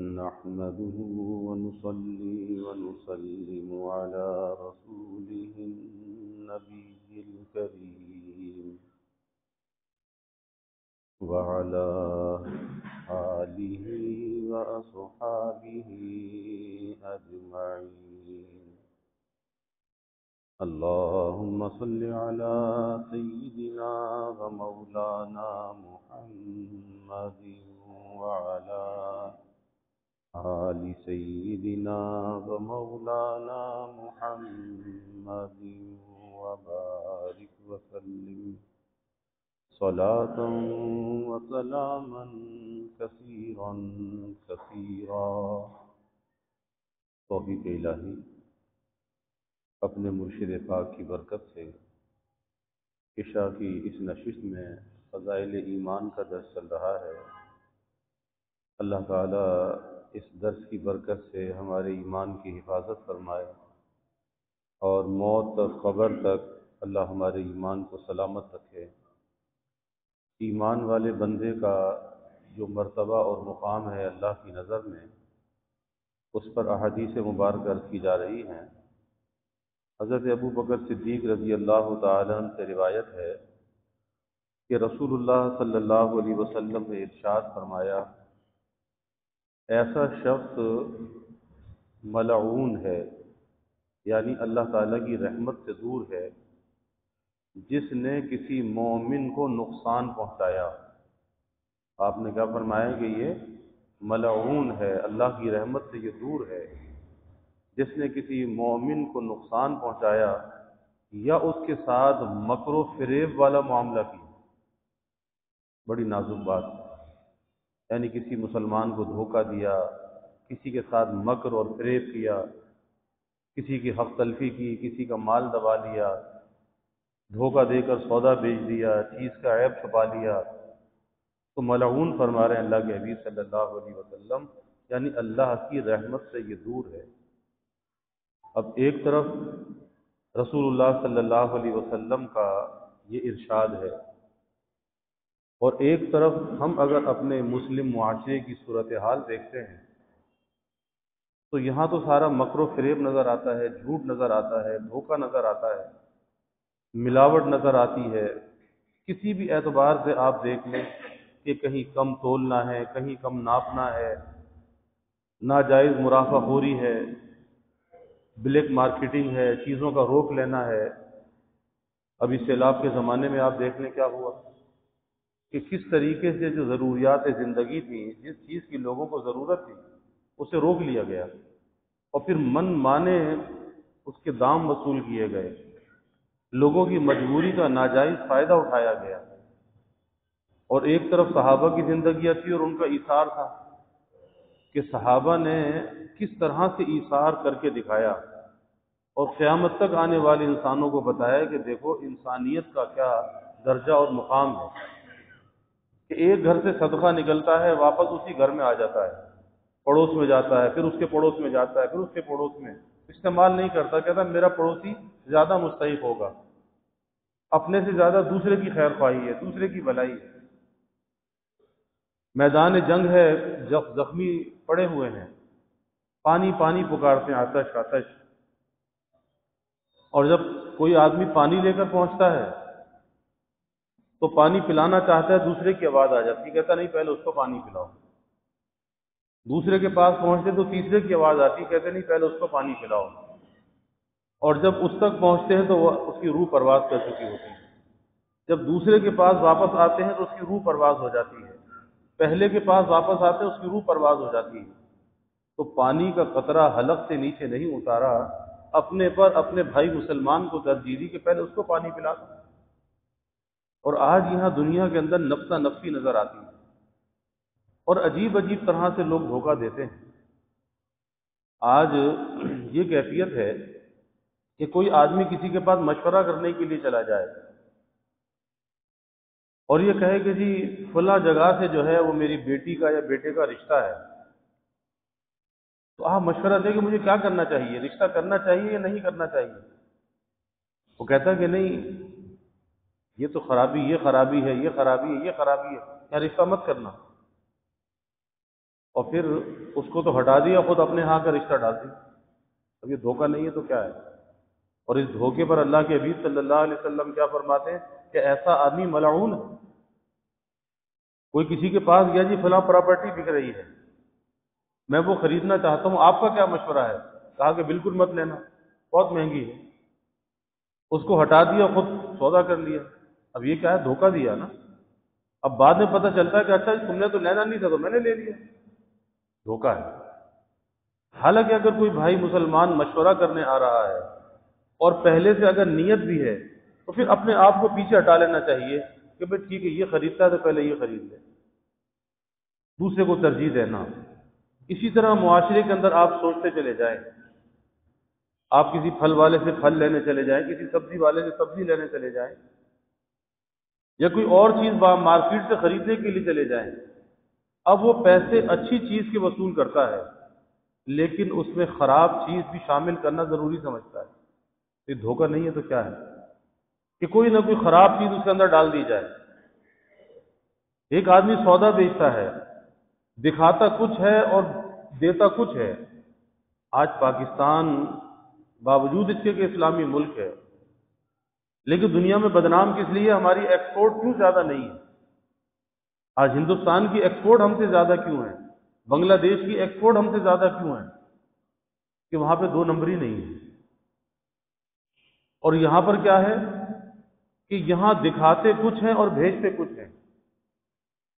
نحمده ونصلي ونسلم على رسوله النبي الكريم وعلى آله وأصحابه أجمعين. اللهم صل على سيدنا ومولانا محمد وعلى آل سيدنا ومولانا محمد وبارك وسلم صلاة وسلاما كثيرا كثيرا. توفیق الہی اپنے مرشد پاک کی برکت سے عشاء کی اس نشست میں فضائل ایمان کا درس چل رہا ہے. اللہ تعالیٰ اس درس کی برکت سے ہمارے ایمان کی حفاظت فرمائے اور موت تک قبر تک اللہ ہمارے ایمان کو سلامت رکھے. ایمان والے بندے کا جو مرتبہ اور مقام ہے اللہ کی نظر میں، اس پر احادیث مبارکہ عرض کی جا رہی ہیں. حضرت ابو بکر صدیق رضی اللہ تعالیٰ عنہ سے روایت ہے کہ رسول اللہ صلی اللہ علیہ وسلم نے ارشاد فرمایا، ایسا شخص ملعون ہے، یعنی اللہ تعالیٰ کی رحمت سے دور ہے، جس نے کسی مومن کو نقصان پہنچایا. آپ نے کیا فرمایا کہ یہ ملعون ہے، اللہ کی رحمت سے یہ دور ہے جس نے کسی مومن کو نقصان پہنچایا یا اس کے ساتھ مکر و فریب والا معاملہ کیا. بڑی نازک بات، یعنی کسی مسلمان کو دھوکہ دیا، کسی کے ساتھ مکر اور فریب کیا، کسی کی حق تلفی کی، کسی کا مال دبا لیا، دھوکہ دے کر سودا بیچ دیا، چیز کا عیب چھپا لیا، تو ملعون فرما رہے ہیں اللہ کے حبیب صلی اللہ علیہ وسلم، یعنی اللہ کی رحمت سے یہ دور ہے. اب ایک طرف رسول اللہ صلی اللہ علیہ وسلم کا یہ ارشاد ہے، اور ایک طرف ہم اگر اپنے مسلم معاشرے کی صورتحال دیکھتے ہیں تو یہاں تو سارا مکر و فریب نظر آتا ہے، جھوٹ نظر آتا ہے، دھوکہ نظر آتا ہے، ملاوٹ نظر آتی ہے. کسی بھی اعتبار سے آپ دیکھ لیں کہ کہیں کم تولنا ہے، کہیں کم ناپنا ہے، ناجائز مرافع خوری ہے، بلیک مارکیٹنگ ہے، چیزوں کا روک لینا ہے. ابھی سیلاب کے زمانے میں آپ دیکھ لیں کیا ہوا کہ کس طریقے سے جو ضروریات زندگی تھی، جس چیز کی لوگوں کو ضرورت تھی، اسے روک لیا گیا اور پھر من مانے اس کے دام وصول کیے گئے، لوگوں کی مجبوری کا ناجائز فائدہ اٹھایا گیا. اور ایک طرف صحابہ کی زندگیاں تھی اور ان کا ایثار تھا کہ صحابہ نے کس طرح سے ایثار کر کے دکھایا اور قیامت تک آنے والے انسانوں کو بتایا کہ دیکھو انسانیت کا کیا درجہ اور مقام ہے، کہ ایک گھر سے صدقہ نکلتا ہے، واپس اسی گھر میں آ جاتا ہے، پڑوس میں جاتا ہے، پھر اس کے پڑوس میں جاتا ہے، پھر اس کے پڑوس میں استعمال نہیں کرتا، کہتا میرا پڑوسی زیادہ مستحق ہوگا. اپنے سے زیادہ دوسرے کی خیر خواہی ہے، دوسرے کی بھلائی ہے. میدان جنگ ہے، زخمی پڑے ہوئے ہیں، پانی پانی پکارتے ہیں، آتش آتش. اور جب کوئی آدمی پانی لے کر پہنچتا ہے تو پانی پلانا چاہتا ہے، دوسرے کی آواز آ جاتی ہے، کہتا نہیں پہلے اس کو پانی پلاؤ. دوسرے کے پاس پہنچتے تو تیسرے کی آواز آتی، کہتے نہیں پہلے اس کو پانی پلاؤ. اور جب اس تک پہنچتے ہیں تو وہ اس کی روح پرواز کر چکی ہوتی ہے. جب دوسرے کے پاس واپس آتے ہیں تو اس کی روح پرواز ہو جاتی ہے. پہلے کے پاس واپس آتے ہیں اس کی روح پرواز ہو جاتی ہے. تو پانی کا قطرہ حلق سے نیچے نہیں اتارا، اپنے پر اپنے بھائی مسلمان کو ترجیح دی کہ پہلے اس کو پانی پلا دو. اور آج یہاں دنیا کے اندر نفسا نفسی نظر آتی ہے اور عجیب عجیب طرح سے لوگ دھوکہ دیتے ہیں. آج یہ کیفیت ہے کہ کوئی آدمی کسی کے پاس مشورہ کرنے کے لیے چلا جائے اور یہ کہے کہ جی فلاں جگہ سے جو ہے وہ میری بیٹی کا یا بیٹے کا رشتہ ہے، تو آپ مشورہ دیں کہ مجھے کیا کرنا چاہیے، رشتہ کرنا چاہیے یا نہیں کرنا چاہیے. وہ کہتا ہے کہ نہیں یہ تو خرابی، یہ خرابی ہے، یہ خرابی ہے، یہ خرابی ہے، یا رشتہ مت کرنا. اور پھر اس کو تو ہٹا دیا، خود اپنے ہاں کا رشتہ ڈال دیا۔ اب یہ دھوکہ نہیں ہے تو کیا ہے؟ اور اس دھوکے پر اللہ کے حبیب صلی اللہ علیہ وسلم کیا فرماتے ہیں کہ ایسا آدمی ملعون ہے۔ کوئی کسی کے پاس گیا، جی فلاں پراپرٹی بک رہی ہے، میں وہ خریدنا چاہتا ہوں، آپ کا کیا مشورہ ہے؟ کہا کہ بالکل مت لینا، بہت مہنگی ہے۔ اس کو ہٹا دیا، خود سودا کر لیا۔ اب یہ کیا ہے؟ دھوکہ دیا نا۔ اب بعد میں پتہ چلتا ہے کہ اچھا تم نے تو لینا نہیں تھا تو میں نے لے لیا، دھوکہ ہے۔ حالانکہ اگر کوئی بھائی مسلمان مشورہ کرنے آ رہا ہے اور پہلے سے اگر نیت بھی ہے تو پھر اپنے آپ کو پیچھے ہٹا لینا چاہیے کہ بھائی ٹھیک ہے، یہ خریدتا ہے تو پہلے یہ خرید لے، دوسرے کو ترجیح دینا۔ اسی طرح معاشرے کے اندر آپ سوچتے چلے جائیں، آپ کسی پھل والے سے پھل لینے چلے جائیں، کسی سبزی والے سے سبزی لینے چلے جائیں، یا کوئی اور چیز مارکیٹ سے خریدنے کے لیے چلے جائیں، اب وہ پیسے اچھی چیز کے وصول کرتا ہے لیکن اس میں خراب چیز بھی شامل کرنا ضروری سمجھتا ہے۔ یہ دھوکہ نہیں ہے تو کیا ہے؟ کہ کوئی نہ کوئی خراب چیز اس کے اندر ڈال دی جائے۔ ایک آدمی سودا بیچتا ہے، دکھاتا کچھ ہے اور دیتا کچھ ہے۔ آج پاکستان باوجود اس کے کہ اسلامی ملک ہے لیکن دنیا میں بدنام کس لیے؟ ہماری ایکسپورٹ کیوں زیادہ نہیں ہے؟ آج ہندوستان کی ایکسپورٹ ہم سے زیادہ کیوں ہے؟ بنگلہ دیش کی ایکسپورٹ ہم سے زیادہ کیوں ہے؟ کہ وہاں پہ دو نمبری نہیں ہے۔ اور یہاں پر کیا ہے کہ یہاں دکھاتے کچھ ہیں اور بھیجتے کچھ ہیں،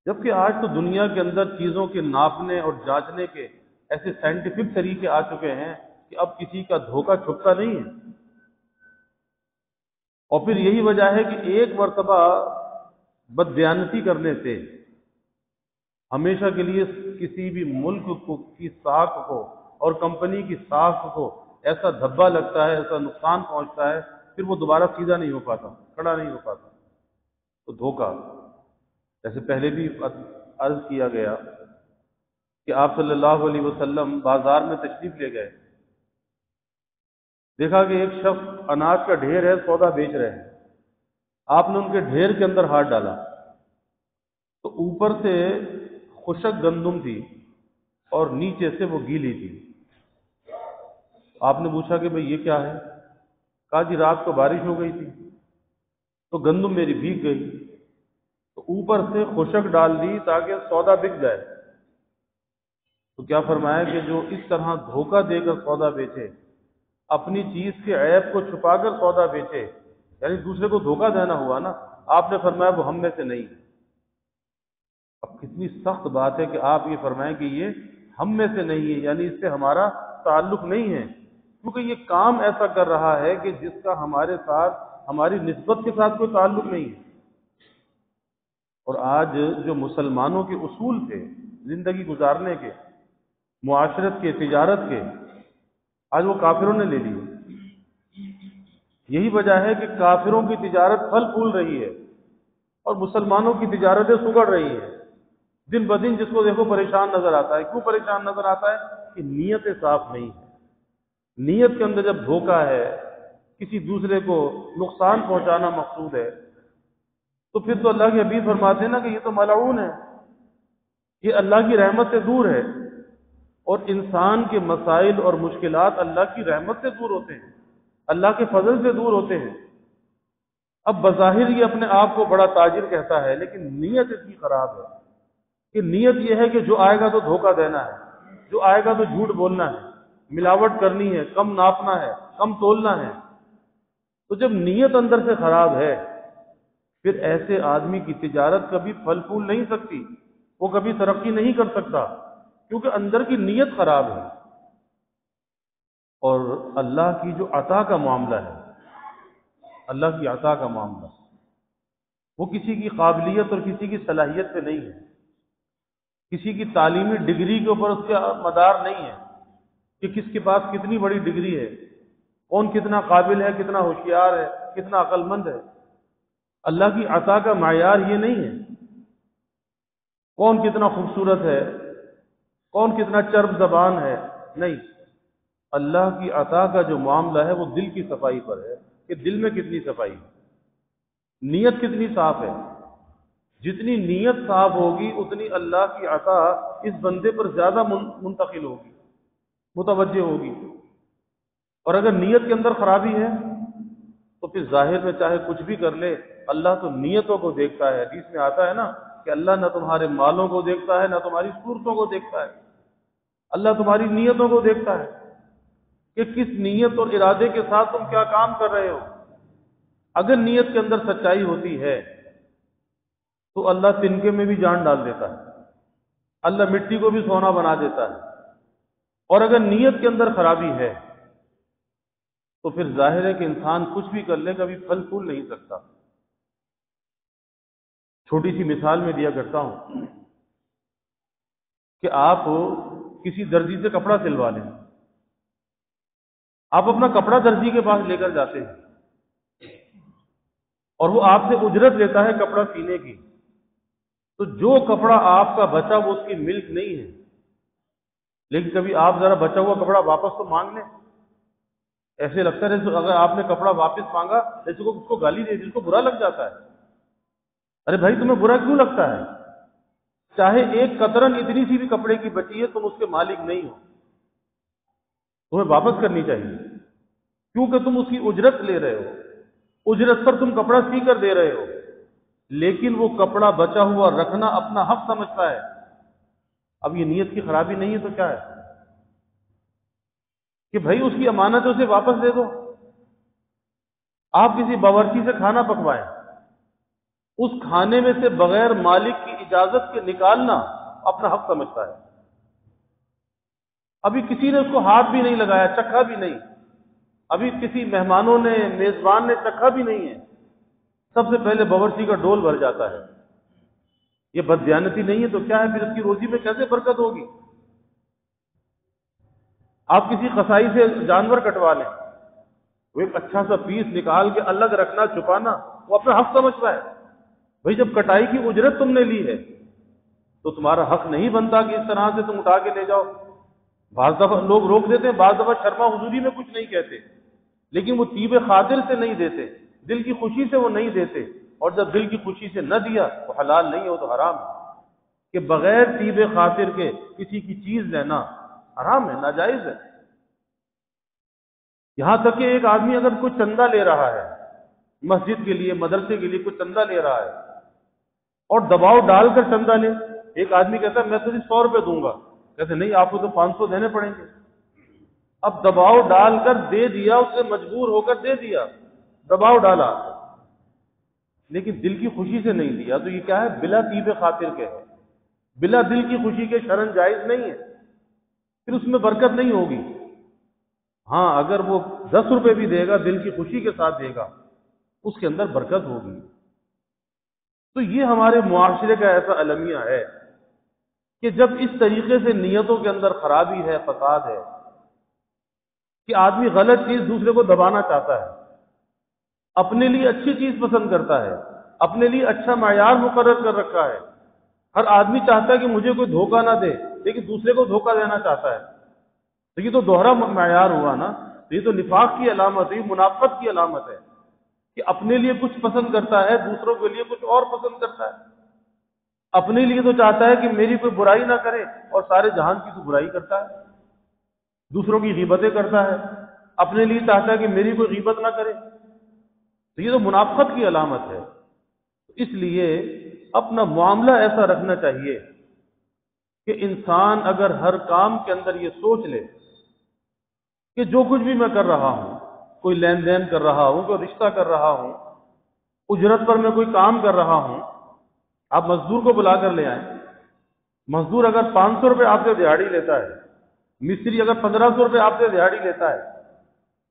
جبکہ آج تو دنیا کے اندر چیزوں کے ناپنے اور جانچنے کے ایسے سائنٹیفک طریقے آ چکے ہیں کہ اب کسی کا دھوکہ چھپتا نہیں ہے۔ اور پھر یہی وجہ ہے کہ ایک مرتبہ بددیانتی کرنے سے ہمیشہ کے لیے کسی بھی ملک کی ساکھ کو اور کمپنی کی ساکھ کو ایسا دھبا لگتا ہے، ایسا نقصان پہنچتا ہے، پھر وہ دوبارہ سیدھا نہیں ہو پاتا، کھڑا نہیں ہو پاتا۔ تو دھوکہ، جیسے پہلے بھی عرض کیا گیا کہ آپ صلی اللہ علیہ وسلم بازار میں تشریف لے گئے، دیکھا کہ ایک شخص اناج کا ڈھیر ہے، سودا بیچ رہے ہیں۔ آپ نے ان کے ڈھیر کے اندر ہاتھ ڈالا تو اوپر سے خشک گندم تھی اور نیچے سے وہ گیلی تھی۔ آپ نے پوچھا کہ بھئی یہ کیا ہے؟ کہا جی رات کو بارش ہو گئی تھی تو گندم میری بھیگ گئی، تو اوپر سے خشک ڈال دی تاکہ سودا بک جائے۔ تو کیا فرمایا کہ جو اس طرح دھوکہ دے کر سودا بیچے، اپنی چیز کے عیب کو چھپا کر سودا بیچے، یعنی دوسرے کو دھوکہ دینا ہوا نا۔ آپ نے فرمایا وہ ہم میں سے نہیں ہے۔ اب کتنی سخت بات ہے کہ آپ یہ فرمائیں کہ یہ ہم میں سے نہیں ہے، یعنی اس سے ہمارا تعلق نہیں ہے، کیونکہ یہ کام ایسا کر رہا ہے کہ جس کا ہمارے ساتھ، ہماری نسبت کے ساتھ کوئی تعلق نہیں ہے۔ اور آج جو مسلمانوں کے اصول تھے زندگی گزارنے کے، معاشرت کے، تجارت کے، آج وہ کافروں نے لے لیے۔ یہی وجہ ہے کہ کافروں کی تجارت پھل پھول رہی ہے اور مسلمانوں کی تجارتیں سگڑ رہی ہیں۔ دن بدن جس کو دیکھو پریشان نظر آتا ہے۔ کیوں پریشان نظر آتا ہے؟ کہ نیت صاف نہیں ہے۔ نیت کے اندر جب دھوکہ ہے، کسی دوسرے کو نقصان پہنچانا مقصود ہے، تو پھر تو اللہ کے حبیب فرماتے ہیں نا کہ یہ تو ملعون ہے، یہ اللہ کی رحمت سے دور ہے۔ اور انسان کے مسائل اور مشکلات اللہ کی رحمت سے دور ہوتے ہیں، اللہ کے فضل سے دور ہوتے ہیں۔ اب بظاہر یہ اپنے آپ کو بڑا تاجر کہتا ہے لیکن نیت اتنی خراب ہے کہ نیت یہ ہے کہ جو آئے گا تو دھوکہ دینا ہے، جو آئے گا تو جھوٹ بولنا ہے، ملاوٹ کرنی ہے، کم ناپنا ہے، کم تولنا ہے۔ تو جب نیت اندر سے خراب ہے پھر ایسے آدمی کی تجارت کبھی پھل پھول نہیں سکتی، وہ کبھی ترقی نہیں کر سکتا، کیونکہ اندر کی نیت خراب ہے۔ اور اللہ کی جو عطا کا معاملہ ہے، اللہ کی عطا کا معاملہ، وہ کسی کی قابلیت اور کسی کی صلاحیت پہ نہیں ہے، کسی کی تعلیمی ڈگری کے اوپر اس کا مدار نہیں ہے کہ کس کے پاس کتنی بڑی ڈگری ہے، کون کتنا قابل ہے، کتنا ہوشیار ہے، کتنا عقل مند ہے۔ اللہ کی عطا کا معیار یہ نہیں ہے کون کتنا خوبصورت ہے، کون کتنا چرب زبان ہے، نہیں۔ اللہ کی عطا کا جو معاملہ ہے وہ دل کی صفائی پر ہے کہ دل میں کتنی صفائی ہے، نیت کتنی صاف ہے۔ جتنی نیت صاف ہوگی اتنی اللہ کی عطا اس بندے پر زیادہ منتقل ہوگی، متوجہ ہوگی۔ اور اگر نیت کے اندر خرابی ہے تو پھر ظاہر میں چاہے کچھ بھی کر لے، اللہ تو نیتوں کو دیکھتا ہے۔ حدیث میں آتا ہے نا کہ اللہ نہ تمہارے مالوں کو دیکھتا ہے نہ تمہاری صورتوں کو دیکھتا ہے، اللہ تمہاری نیتوں کو دیکھتا ہے کہ کس نیت اور ارادے کے ساتھ تم کیا کام کر رہے ہو۔ اگر نیت کے اندر سچائی ہوتی ہے تو اللہ تنکے میں بھی جان ڈال دیتا ہے، اللہ مٹی کو بھی سونا بنا دیتا ہے۔ اور اگر نیت کے اندر خرابی ہے تو پھر ظاہر ہے کہ انسان کچھ بھی کر لے کبھی پھل پھول نہیں سکتا۔ چھوٹی سی مثال میں دیا کرتا ہوں کہ آپ کسی درزی سے کپڑا سلوا لیں، آپ اپنا کپڑا درزی کے پاس لے کر جاتے ہیں اور وہ آپ سے اجرت لیتا ہے کپڑا سینے کی، تو جو کپڑا آپ کا بچا وہ اس کی ملک نہیں ہے، لیکن کبھی آپ ذرا بچا ہوا کپڑا واپس تو مانگ لیں۔ ایسے لگتا ہے اگر آپ نے کپڑا واپس مانگا جیسے کو اس کو گالی دے دی، اس کو برا لگ جاتا ہے۔ ارے بھائی تمہیں برا کیوں لگتا ہے؟ چاہے ایک قطرن اتنی سی بھی کپڑے کی بچی ہے تم اس کے مالک نہیں ہو، تمہیں واپس کرنی چاہیے، کیونکہ تم اس کی اجرت لے رہے ہو، اجرت پر تم کپڑا سی کر دے رہے ہو، لیکن وہ کپڑا بچا ہوا رکھنا اپنا حق سمجھتا ہے۔ اب یہ نیت کی خرابی نہیں ہے تو کیا ہے کہ بھائی اس کی امانت اسے واپس دے دو۔ آپ کسی باورچی سے کھانا پکوائیں، اس کھانے میں سے بغیر مالک کی اجازت کے نکالنا اپنا حق سمجھتا ہے۔ ابھی کسی نے اس کو ہاتھ بھی نہیں لگایا، چکھا بھی نہیں، ابھی کسی مہمانوں نے میزبان نے چکھا بھی نہیں ہے، سب سے پہلے باورچی کا ڈول بھر جاتا ہے۔ یہ بددیانتی نہیں ہے تو کیا ہے؟ پھر اس کی روزی میں کیسے برکت ہوگی؟ آپ کسی قصائی سے جانور کٹوا لیں، وہ ایک اچھا سا پیس نکال کے الگ رکھنا چھپانا وہ اپنا حق سمجھتا ہے۔ بھائی جب کٹائی کی اجرت تم نے لی ہے تو تمہارا حق نہیں بنتا کہ اس طرح سے تم اٹھا کے لے جاؤ۔ بعض دفعہ لوگ روک دیتے ہیں، بعض دفعہ شرما حضوری میں کچھ نہیں کہتے، لیکن وہ طیب خاطر سے نہیں دیتے، دل کی خوشی سے وہ نہیں دیتے، اور جب دل کی خوشی سے نہ دیا وہ حلال نہیں ہو تو حرام ہے۔ کہ بغیر طیب خاطر کے کسی کی چیز لینا حرام ہے، ناجائز ہے۔ یہاں تک کہ ایک آدمی اگر کوئی چندہ لے رہا ہے، مسجد کے لیے مدرسے کے لیے کوئی چندہ لے رہا ہے اور دباؤ ڈال کر چندہ لے، ایک آدمی کہتا ہے میں تجھے 100 روپے دوں گا، کہتے نہیں آپ کو تو 500 دینے پڑیں گے۔ اب دباؤ ڈال کر دے دیا، اس سے مجبور ہو کر دے دیا، دباؤ ڈالا، لیکن دل کی خوشی سے نہیں دیا، تو یہ کیا ہے؟ بلا طیب خاطر کے ہے، بلا دل کی خوشی کے شرن جائز نہیں ہے، پھر اس میں برکت نہیں ہوگی۔ ہاں اگر وہ 10 روپے بھی دے گا، دل کی خوشی کے ساتھ دے گا، اس کے اندر برکت ہوگی۔ تو یہ ہمارے معاشرے کا ایسا المیہ ہے کہ جب اس طریقے سے نیتوں کے اندر خرابی ہے، فساد ہے، کہ آدمی غلط چیز دوسرے کو دبانا چاہتا ہے، اپنے لیے اچھی چیز پسند کرتا ہے، اپنے لیے اچھا معیار مقرر کر رکھا ہے۔ ہر آدمی چاہتا ہے کہ مجھے کوئی دھوکہ نہ دے، لیکن دوسرے کو دھوکہ دینا چاہتا ہے، تو یہ تو دوہرا معیار ہوا نا، یہ تو نفاق کی علامت ہے، منافقت کی علامت ہے کہ اپنے لیے کچھ پسند کرتا ہے، دوسروں کے لیے کچھ اور پسند کرتا ہے۔ اپنے لیے تو چاہتا ہے کہ میری کوئی برائی نہ کرے اور سارے جہان کی تو برائی کرتا ہے، دوسروں کی غیبتیں کرتا ہے، اپنے لیے چاہتا ہے کہ میری کوئی غیبت نہ کرے، تو یہ تو منافقت کی علامت ہے۔ اس لیے اپنا معاملہ ایسا رکھنا چاہیے کہ انسان اگر ہر کام کے اندر یہ سوچ لے کہ جو کچھ بھی میں کر رہا ہوں، کوئی لین دین کر رہا ہوں، کوئی رشتہ کر رہا ہوں، اجرت پر میں کوئی کام کر رہا ہوں، آپ مزدور کو بلا کر لے آئیں، مزدور اگر 500 روپے آپ سے دیہاڑی لیتا ہے، مستری اگر 1500 روپے آپ سے دیہاڑی لیتا ہے،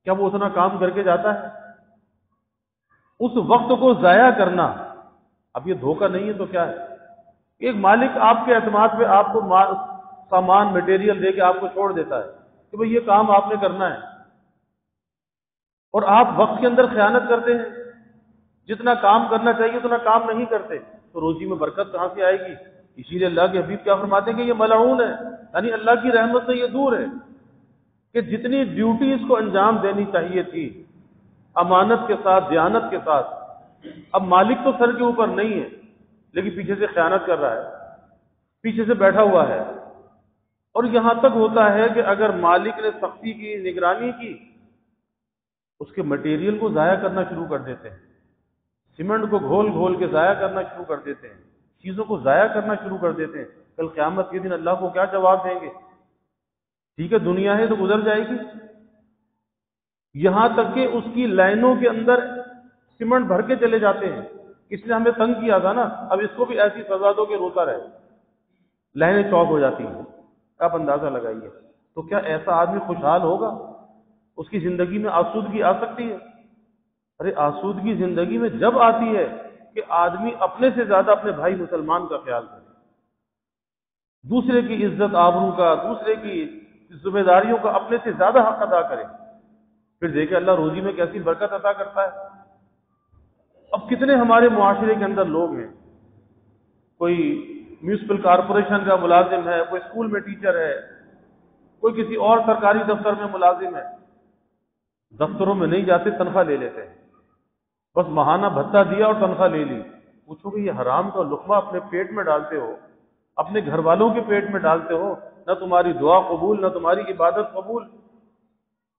کیا وہ اتنا کام کر کے جاتا ہے؟ اس وقت کو ضائع کرنا، اب یہ دھوکہ نہیں ہے تو کیا ہے؟ ایک مالک آپ کے اعتماد پہ آپ کو سامان مٹیریل دے کے آپ کو چھوڑ دیتا ہے کہ بھئی یہ کام آپ نے کرنا ہے، اور آپ وقت کے اندر خیانت کرتے ہیں، جتنا کام کرنا چاہیے اتنا کام نہیں کرتے، تو روزی میں برکت کہاں سے آئے گی؟ اسی لیے اللہ کے حبیب کیا فرماتے ہیں کہ یہ ملعون ہے، یعنی اللہ کی رحمت سے یہ دور ہے، کہ جتنی ڈیوٹی اس کو انجام دینی چاہیے تھی امانت کے ساتھ، دیانت کے ساتھ، اب مالک تو سر کے اوپر نہیں ہے، لیکن پیچھے سے خیانت کر رہا ہے، پیچھے سے بیٹھا ہوا ہے. اور یہاں تک ہوتا ہے کہ اگر مالک نے سختی کی، نگرانی کی، اس کے مٹیریل کو ضائع کرنا شروع کر دیتے ہیں، سیمنٹ کو گھول گھول کے ضائع کرنا شروع کر دیتے ہیں، چیزوں کو ضائع کرنا شروع کر دیتے ہیں. کل قیامت کے دن اللہ کو کیا جواب دیں گے؟ ٹھیک ہے دنیا ہے تو گزر جائے گی، یہاں تک کہ اس کی لائنوں کے اندر سیمنٹ بھر کے چلے جاتے ہیں. اس نے ہمیں تنگ کیا تھا نا، اب اس کو بھی ایسی سزا دو کہ روتا رہے. لائنیں چوک ہو جاتی ہیں. آپ اندازہ لگائیے. تو کیا ایسا آدمی خوشحال ہوگا؟ اس کی زندگی میں آسودگی آ سکتی ہے؟ ارے آسودگی زندگی میں جب آتی ہے کہ آدمی اپنے سے زیادہ اپنے بھائی مسلمان کا خیال کرے، دوسرے کی عزت آبرو کا، دوسرے کی ذمہ داریوں کا اپنے سے زیادہ حق ادا کرے. پھر دیکھیں اللہ روزی میں کیسی برکت عطا کرتا ہے. اب کتنے ہمارے معاشرے کے اندر لوگ ہیں، کوئی میونسپل کارپوریشن کا ملازم ہے، کوئی اسکول میں ٹیچر ہے، کوئی کسی اور سرکاری دفتر میں ملازم ہے، دفتروں میں نہیں جاتے، تنخواہ لے لیتے ہیں، بس ماہانہ بھتہ دیا اور تنخواہ لے لی. پوچھو کہ یہ حرام کا لقمہ اپنے پیٹ میں ڈالتے ہو، اپنے گھر والوں کے پیٹ میں ڈالتے ہو، نہ تمہاری دعا قبول، نہ تمہاری عبادت قبول.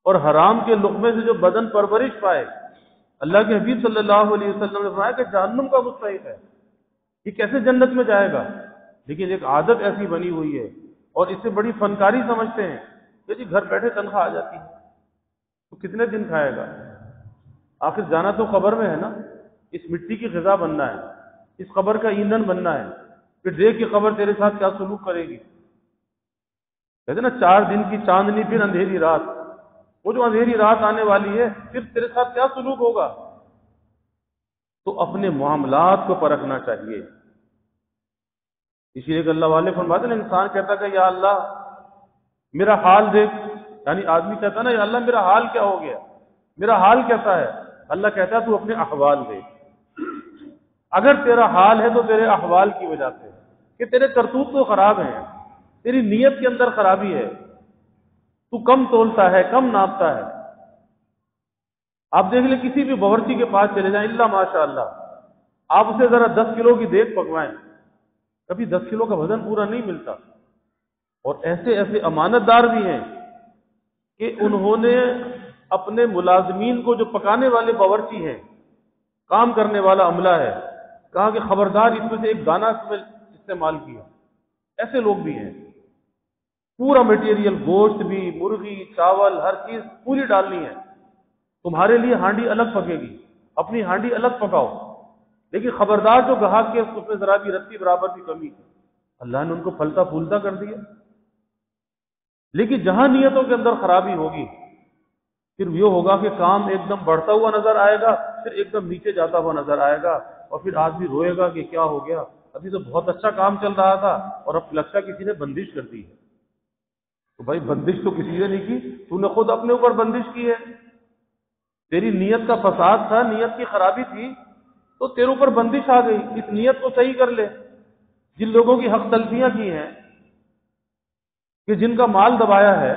اور حرام کے لقمے سے جو بدن پرورش پائے، اللہ کے حبیب صلی اللہ علیہ وسلم نے فرمایا کہ جہنم کا مستحق ہے. یہ کیسے جنت میں جائے گا؟ لیکن ایک عادت ایسی بنی ہوئی ہے اور اسے بڑی فنکاری سمجھتے ہیں کہ جی گھر بیٹھے تنخواہ آ جاتی ہے، تو کتنے دن کھائے گا؟ آخر جانا تو قبر میں ہے نا. اس مٹی کی غذا بننا ہے، اس قبر کا ایندھن بننا ہے. پھر دیکھ کہ قبر تیرے ساتھ کیا سلوک کرے گی. کہتے نا 4 دن کی چاندنی پھر اندھیری رات. وہ جو اندھیری رات آنے والی ہے پھر تیرے ساتھ کیا سلوک ہوگا؟ تو اپنے معاملات کو پرکھنا چاہیے. اسی لیے کہ اللہ والے فرماتے ہیں انسان کہتا کہ یا اللہ میرا حال دیکھ، یعنی آدمی کہتا نا یا اللہ میرا حال کیا ہو گیا، میرا حال کیسا ہے؟ اللہ کہتا ہے تو اپنے احوال دیکھ. اگر تیرا حال ہے تو تیرے احوال کی وجہ سے کہ تیرے کرتوت تو خراب ہیں، تیری نیت کے اندر خرابی ہے، تو کم تولتا ہے، کم ناپتا ہے. آپ دیکھ لیں کسی بھی باورچی کے پاس چلے جائیں، اللہ ماشاء اللہ، آپ اسے ذرا 10 کلو کی دیگ پکوائیں، کبھی 10 کلو کا وزن پورا نہیں ملتا. اور ایسے ایسے امانت دار بھی ہیں کہ انہوں نے اپنے ملازمین کو، جو پکانے والے باورچی ہیں، کام کرنے والا عملہ ہے، کہا کہ خبردار اس میں سے ایک دانہ استعمال کیا. ایسے لوگ بھی ہیں. پورا مٹیریل، گوشت بھی، مرغی، چاول، ہر چیز پوری ڈالنی ہے. تمہارے لیے ہانڈی الگ پکے گی، اپنی ہانڈی الگ پکاؤ، لیکن خبردار جو گاہک کے اس میں ذرا بھی رتی برابر بھی کمی ہے. اللہ نے ان کو پھلتا پھولتا کر دیا. لیکن جہاں نیتوں کے اندر خرابی ہوگی پھر یہ ہوگا کہ کام ایک دم بڑھتا ہوا نظر آئے گا، پھر ایک دم نیچے جاتا ہوا نظر آئے گا، اور پھر آدمی روئے گا کہ کیا ہو گیا، ابھی تو بہت اچھا کام چل رہا تھا اور اب لگتا کسی نے بندش کر دی ہے. تو بھائی بندش تو کسی نے نہیں کی، تو نے خود اپنے اوپر بندش کی ہے. تیری نیت کا فساد تھا، نیت کی خرابی تھی، تو تیرے اوپر بندش آ گئی. اس نیت کو صحیح کر لے. جن لوگوں کی حق تلفیاں کی ہیں، کہ جن کا مال دبایا ہے،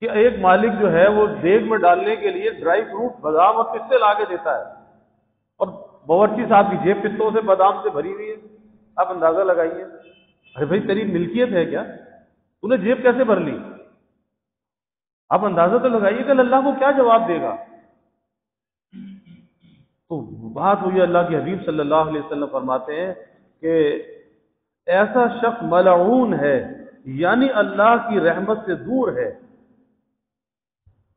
کہ ایک مالک جو ہے وہ دیگ میں ڈالنے کے لیے ڈرائی فروٹ، بادام اور پستے لا کے دیتا ہے، اور باورچی صاحب کی جیب پستوں سے، بادام سے بھری ہوئی ہے. آپ اندازہ لگائیے. ارے بھائی تیری ملکیت ہے کیا؟ تو نے جیب کیسے بھر لی؟ آپ اندازہ تو لگائیے کہ اللہ کو کیا جواب دے گا. تو بات ہوئی، اللہ کے حبیب صلی اللہ علیہ وسلم فرماتے ہیں کہ ایسا شخص ملعون ہے، یعنی اللہ کی رحمت سے دور ہے،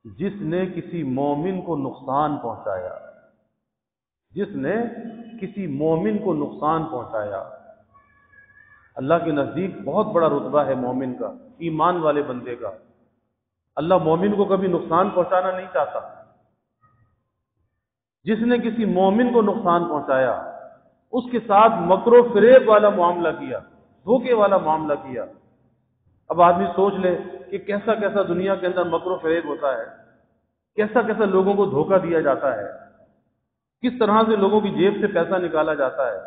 جس نے کسی مومن کو نقصان پہنچایا. جس نے کسی مومن کو نقصان پہنچایا. اللہ کے نزدیک بہت بڑا رتبہ ہے مومن کا، ایمان والے بندے کا. اللہ مومن کو کبھی نقصان پہنچانا نہیں چاہتا. جس نے کسی مومن کو نقصان پہنچایا، اس کے ساتھ مکر و فریب والا معاملہ کیا، دھوکے والا معاملہ کیا. اب آدمی سوچ لے کہ کیسا کیسا دنیا کے اندر مکر و فریب ہوتا ہے، کیسا کیسا لوگوں کو دھوکہ دیا جاتا ہے، کس طرح سے لوگوں کی جیب سے پیسہ نکالا جاتا ہے،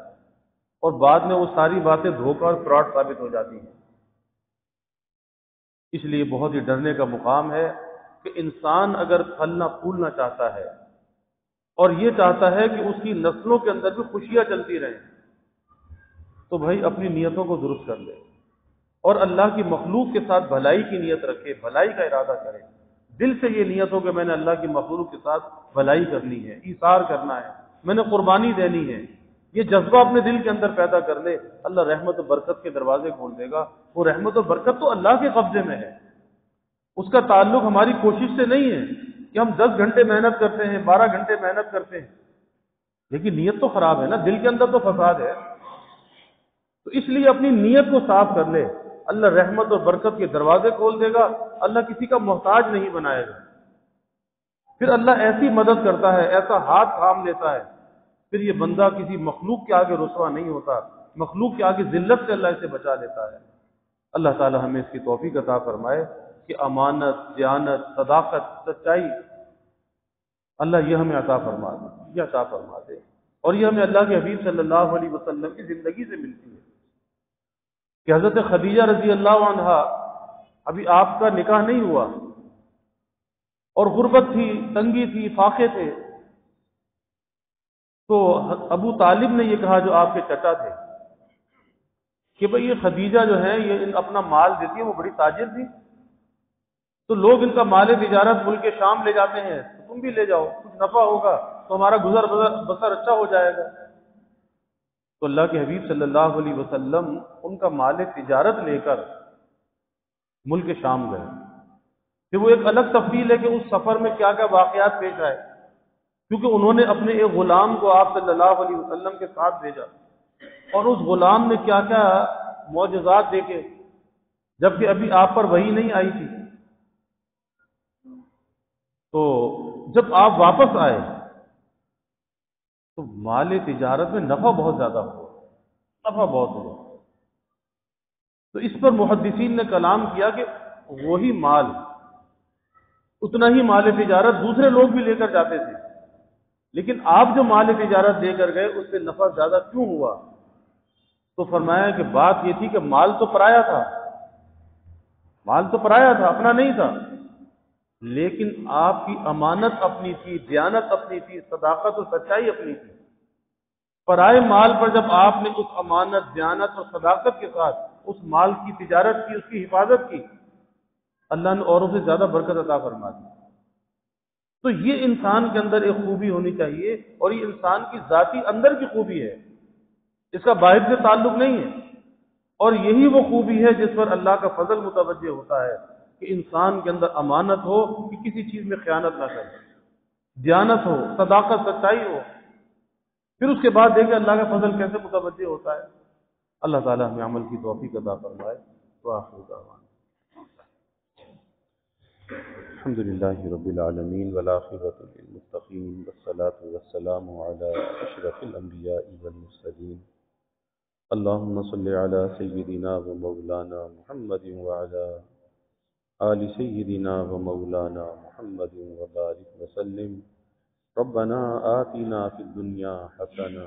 اور بعد میں وہ ساری باتیں دھوکہ اور فراڈ ثابت ہو جاتی ہیں. اس لیے بہت ہی ڈرنے کا مقام ہے کہ انسان اگر پھلنا پھولنا چاہتا ہے اور یہ چاہتا ہے کہ اس کی نسلوں کے اندر بھی خوشیاں چلتی رہیں، تو بھائی اپنی نیتوں کو درست کر لے اور اللہ کی مخلوق کے ساتھ بھلائی کی نیت رکھے، بھلائی کا ارادہ کرے، دل سے یہ نیت ہو کہ میں نے اللہ کی مخلوق کے ساتھ بھلائی کرنی ہے، ایثار کرنا ہے، میں نے قربانی دینی ہے، یہ جذبہ اپنے دل کے اندر پیدا کر لے، اللہ رحمت و برکت کے دروازے کھول دے گا۔ وہ رحمت و برکت تو اللہ کے قبضے میں ہے، اس کا تعلق ہماری کوشش سے نہیں ہے کہ ہم 10 گھنٹے محنت کرتے ہیں، 12 گھنٹے محنت کرتے ہیں، لیکن نیت تو خراب ہے نا، دل کے اندر تو فساد ہے۔ تو اس لیے اپنی نیت کو صاف کر لے، اللہ رحمت اور برکت کے دروازے کھول دے گا، اللہ کسی کا محتاج نہیں بنائے گا، پھر اللہ ایسی مدد کرتا ہے، ایسا ہاتھ تھام لیتا ہے، پھر یہ بندہ کسی مخلوق کے آگے رسوا نہیں ہوتا، مخلوق کے آگے ذلت سے اللہ اسے بچا لیتا ہے۔ اللہ تعالی ہمیں اس کی توفیق عطا فرمائے کہ امانت، دیانت، صداقت، سچائی، اللہ یہ ہمیں عطا فرما دے، یہ عطا فرما دے، اور یہ ہمیں اللہ کے حبیب صلی اللہ علیہ وسلم کی زندگی سے ملتی ہے کہ حضرت خدیجہ رضی اللہ عنہا، ابھی آپ کا نکاح نہیں ہوا اور غربت تھی، تنگی تھی، فاقے تھے، تو ابو طالب نے یہ کہا جو آپ کے چچا تھے کہ بھئی یہ خدیجہ جو ہے یہ اپنا مال دیتی ہے، وہ بڑی تاجر تھی، تو لوگ ان کا مال تجارت ملک شام لے جاتے ہیں، تو تم بھی لے جاؤ، کچھ نفع ہوگا تو ہمارا گزر بسر اچھا ہو جائے گا۔ تو اللہ کے حبیب صلی اللہ علیہ وسلم ان کا مال تجارت لے کر ملک شام گئے۔ پھر وہ ایک الگ تفصیل ہے کہ اس سفر میں کیا کیا واقعات پیش آئے، کیونکہ انہوں نے اپنے ایک غلام کو آپ صلی اللہ علیہ وسلم کے ساتھ بھیجا، اور اس غلام نے کیا کیا معجزات دیکھے، جبکہ ابھی آپ پر وحی نہیں آئی تھی۔ تو جب آپ واپس آئے تو مال تجارت میں نفع بہت زیادہ ہوا، نفع بہت ہوا۔ تو اس پر محدثین نے کلام کیا کہ وہی مال، اتنا ہی مال تجارت دوسرے لوگ بھی لے کر جاتے تھے، لیکن آپ جو مال تجارت دے کر گئے اس سے نفع زیادہ کیوں ہوا؟ تو فرمایا کہ بات یہ تھی کہ مال تو پرایا تھا، مال تو پرایا تھا، اپنا نہیں تھا، لیکن آپ کی امانت اپنی تھی، دیانت اپنی تھی، صداقت اور سچائی اپنی تھی۔ پرائے مال پر جب آپ نے اس امانت، دیانت اور صداقت کے ساتھ اس مال کی تجارت کی، اس کی حفاظت کی، اللہ نے اوروں سے زیادہ برکت عطا فرما دی۔ تو یہ انسان کے اندر ایک خوبی ہونی چاہیے، اور یہ انسان کی ذاتی اندر کی خوبی ہے، اس کا باہر سے تعلق نہیں ہے، اور یہی وہ خوبی ہے جس پر اللہ کا فضل متوجہ ہوتا ہے کہ انسان کے اندر امانت ہو، کہ کسی چیز میں خیانت نہ کرے، دیانت ہو، صداقت، سچائی ہو، پھر اس کے بعد دیکھیں اللہ کا فضل کیسے متوجہ ہوتا ہے۔ اللہ تعالی ہمیں عمل کی توفیق عطا فرمائے۔ وآخر دعوانا الحمد للہ رب العالمین والعاقبۃ للمتقین والصلاة والسلام علی اشرف الانبیاء والمرسلین اللہم صل علی سیدنا و مولانا محمد وعلی آل سیدنا و مولانا محمد وبارک وسلم ربنا آتنا فی الدنیا حسنہ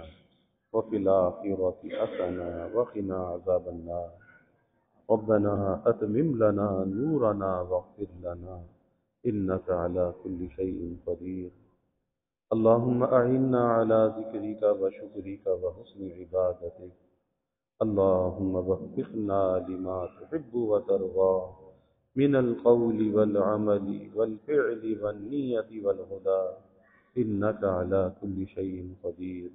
وفی الآخرۃ حسنہ وقنا عذاب النار ربنا اتمم لنا نورنا واغفر لنا انک علی کل شیء قدیر اللہم اعنا علی ذکرک وشکرک وحسن عبادتک اللہم وفقنا لما تحب وترضى من القول والعمل والفعل والنیة والهدى انک علی کل شیء قدیر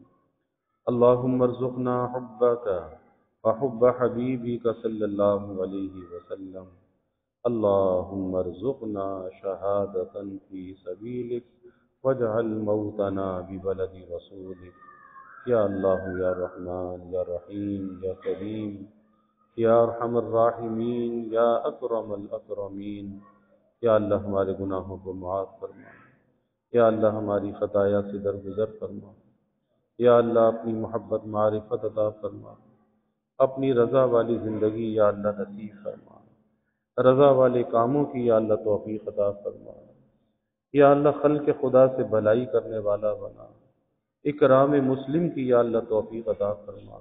اللہم ارزقنا حبک وحب حبیبک صلی اللہ علیہ وسلم اللہم ارزقنا شہادة فی سبیلک واجعل موتنا ببلد رسولک یا اللہ یا رحمان یا رحیم یا کریم یا ارحم الراحمین یا اکرم الاکرمین۔ یا اللہ ہمارے گناہوں کو معاف فرما، یا اللہ ہماری خطایا سے درگزر فرما، یا اللہ اپنی محبت معرفت عطا فرما، اپنی رضا والی زندگی یا اللہ نصیب فرما، رضا والے کاموں کی یا اللہ توفیق عطا فرما، یا اللہ خلق خدا سے بھلائی کرنے والا بنا، اکرام مسلم کی یا اللہ توفیق عطا فرما،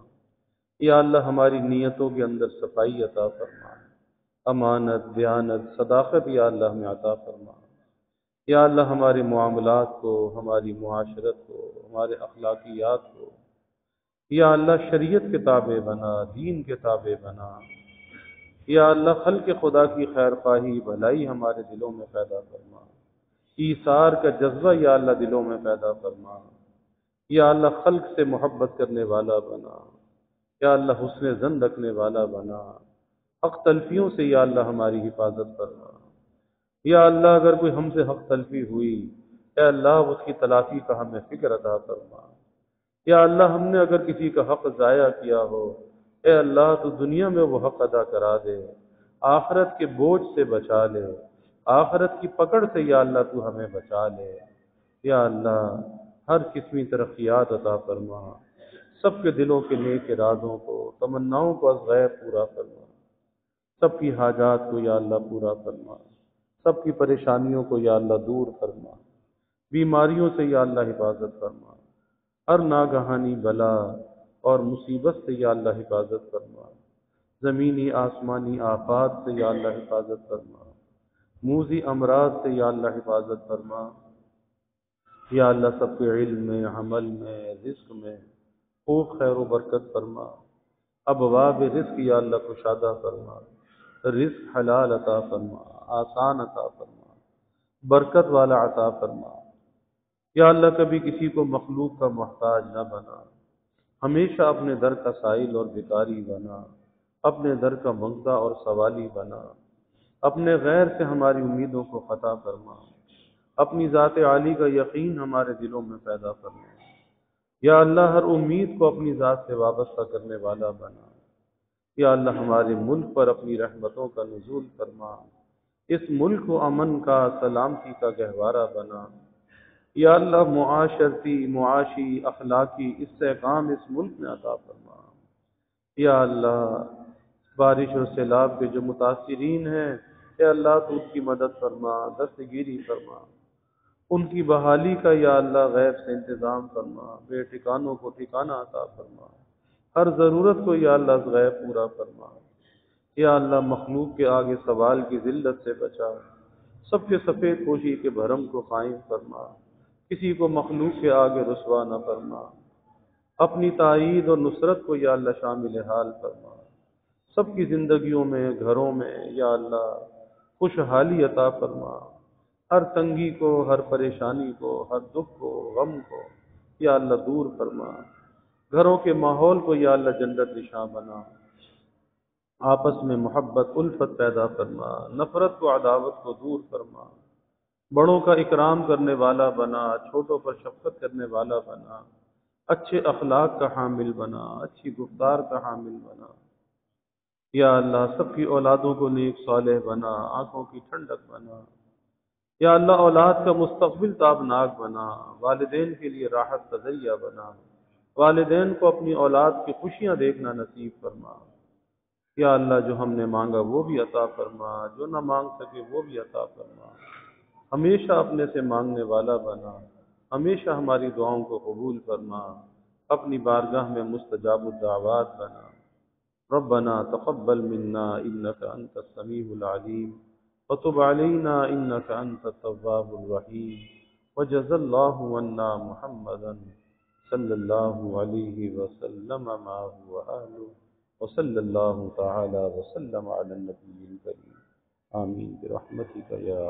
یا اللہ ہماری نیتوں کے اندر صفائی عطا فرما، امانت، دیانت، صداقت یا اللہ ہمیں عطا فرما، یا اللہ ہمارے معاملات کو، ہماری معاشرت کو، ہمارے اخلاقیات کو یا اللہ شریعت کے تابع بنا، دین کے تابع بنا۔ یا اللہ خلق خدا کی خیر خواہی بھلائی ہمارے دلوں میں پیدا فرما، ایثار کا جذبہ یا اللہ دلوں میں پیدا فرما۔ یا اللہ خلق سے محبت کرنے والا بنا، یا اللہ حسن زن رکھنے والا بنا۔ حق تلفیوں سے یا اللہ ہماری حفاظت فرما۔ یا اللہ اگر کوئی ہم سے حق تلفی ہوئی، اے اللہ اس کی تلافی کا ہمیں فکر عطا فرما۔ یا اللہ ہم نے اگر کسی کا حق ضائع کیا ہو، اے اللہ تو دنیا میں وہ حق ادا کرا دے، آخرت کے بوجھ سے بچا لے، آخرت کی پکڑ سے یا اللہ تو ہمیں بچا لے۔ یا اللہ ہر قسمی ترقیات عطا فرما، سب کے دلوں کے نیک ارادوں کو، تمناؤں کو از غیب پورا فرما، سب کی حاجات کو یا اللہ پورا فرما، سب کی پریشانیوں کو یا اللہ دور فرما، بیماریوں سے یا اللہ حفاظت فرما، ہر ناگہانی بلا اور مصیبت سے یا اللہ حفاظت فرما، زمینی آسمانی آفات سے یا اللہ حفاظت فرما، موذی امراض سے یا اللہ حفاظت فرما۔ یا اللہ سب کے علم میں، عمل میں، رزق میں خوب خیر و برکت فرما، ابواب رزق یا اللہ کشادہ فرما، رزق حلال عطا فرما، آسان عطا فرما، برکت والا عطا فرما۔ یا اللہ کبھی کسی کو مخلوق کا محتاج نہ بنا، ہمیشہ اپنے در کا سائل اور بھکاری بنا، اپنے در کا منگتا اور سوالی بنا، اپنے غیر سے ہماری امیدوں کو قطع فرما، اپنی ذات عالی کا یقین ہمارے دلوں میں پیدا فرما۔ یا اللہ ہر امید کو اپنی ذات سے وابستہ کرنے والا بنا۔ یا اللہ ہمارے ملک پر اپنی رحمتوں کا نزول فرما، اس ملک کو امن کا، سلامتی کا گہوارہ بنا۔ یا اللہ معاشرتی، معاشی، اخلاقی استحکام اس ملک میں عطا فرما۔ یا اللہ بارش اور سیلاب کے جو متاثرین ہیں، اے اللہ تو ان کی مدد فرما، دستگیری فرما، ان کی بحالی کا یا اللہ غیب سے انتظام فرما، بے ٹھکانوں کو ٹھکانہ عطا فرما، ہر ضرورت کو یا اللہ غیب پورا فرما۔ یا اللہ مخلوق کے آگے سوال کی ذلت سے بچا، سب کے سفید پوشی کے بھرم کو قائم فرما، کسی کو مخلوق کے آگے رسوا نہ فرما، اپنی تائید اور نصرت کو یا اللہ شامل حال فرما، سب کی زندگیوں میں، گھروں میں یا اللہ خوشحالی عطا فرما، ہر تنگی کو، ہر پریشانی کو، ہر دکھ کو، غم کو یا اللہ دور فرما، گھروں کے ماحول کو یا اللہ جنت نشاں بنا، آپس میں محبت الفت پیدا فرما، نفرت کو، عداوت کو دور فرما، بڑوں کا اکرام کرنے والا بنا، چھوٹوں پر شفقت کرنے والا بنا، اچھے اخلاق کا حامل بنا، اچھی گفتار کا حامل بنا۔ یا اللہ سب کی اولادوں کو نیک صالح بنا، آنکھوں کی ٹھنڈک بنا۔ یا اللہ اولاد کا مستقبل تابناک بنا، والدین کے لیے راحت کا ذریعہ بنا، والدین کو اپنی اولاد کی خوشیاں دیکھنا نصیب فرما۔ یا اللہ جو ہم نے مانگا وہ بھی عطا فرما، جو نہ مانگ سکے وہ بھی عطا فرما، ہمیشہ اپنے سے مانگنے والا بنا، ہمیشہ ہماری دعاؤں کو قبول فرما، اپنی بارگاہ میں مستجاب الدعوات بنا۔ ربنا تقبل منا انك انت السميع العليم وتب علينا انك انت التواب الرحيم وجزا الله عنا محمدا صلى الله عليه وسلم ما هو اهله وصلى الله تعالى وسلم على النبي الكريم آمين برحمتك يا